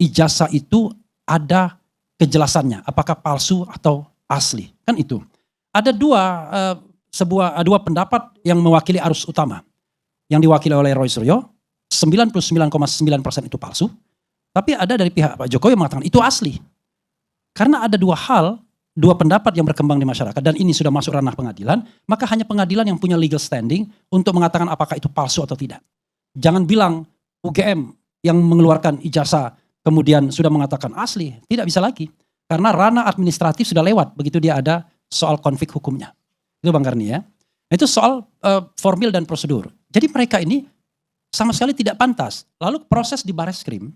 ijazah itu ada kejelasannya, apakah palsu atau asli, kan itu. Ada dua pendapat yang mewakili arus utama, yang diwakili oleh Roy Suryo, 99,9% itu palsu, tapi ada dari pihak Pak Jokowi yang mengatakan itu asli. Karena ada dua pendapat yang berkembang di masyarakat dan ini sudah masuk ranah pengadilan, maka hanya pengadilan yang punya legal standing untuk mengatakan apakah itu palsu atau tidak. Jangan bilang UGM yang mengeluarkan ijazah kemudian sudah mengatakan asli, tidak bisa lagi. Karena ranah administratif sudah lewat begitu dia ada soal konflik hukumnya. Itu Bang Karni ya. Itu soal formil dan prosedur. Jadi mereka ini sama sekali tidak pantas. Lalu proses di Bareskrim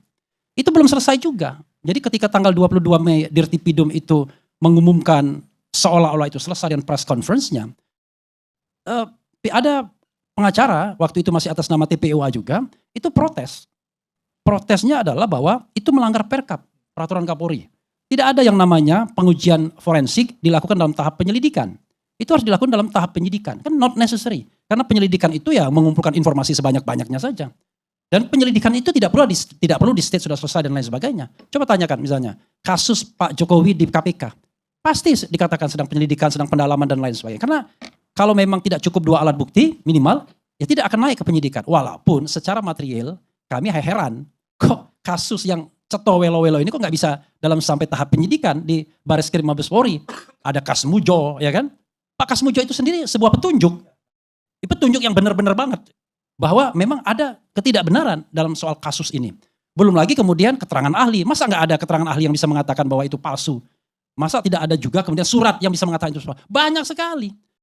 itu belum selesai juga. Jadi ketika tanggal 22 Mei Dirtipidum itu mengumumkan seolah-olah itu selesai dengan press conference-nya, ada pengacara waktu itu masih atas nama TPUA juga, itu protes. Protesnya adalah bahwa itu melanggar Perkap, peraturan Kapolri. Tidak ada yang namanya pengujian forensik dilakukan dalam tahap penyelidikan. Itu harus dilakukan dalam tahap penyidikan, kan not necessary. Karena penyelidikan itu ya mengumpulkan informasi sebanyak-banyaknya saja. Dan penyelidikan itu tidak perlu di state sudah selesai dan lain sebagainya. Coba tanyakan misalnya, kasus Pak Jokowi di KPK. Pasti dikatakan sedang penyelidikan, sedang pendalaman dan lain sebagainya. Karena kalau memang tidak cukup 2 alat bukti minimal, ya tidak akan naik ke penyidikan. Walaupun secara material kami heran, kok kasus yang ceto welo-welo ini kok nggak bisa dalam sampai tahap penyidikan di Bareskrim Mabes Polri. Ada Kasmujo, ya kan? Pak Kasmujo itu sendiri sebuah petunjuk. Petunjuk yang benar-benar banget. Bahwa memang ada ketidakbenaran dalam soal kasus ini. Belum lagi kemudian keterangan ahli. Masa nggak ada keterangan ahli yang bisa mengatakan bahwa itu palsu? Masa tidak ada juga kemudian surat yang bisa mengatakan itu palsu? Banyak sekali.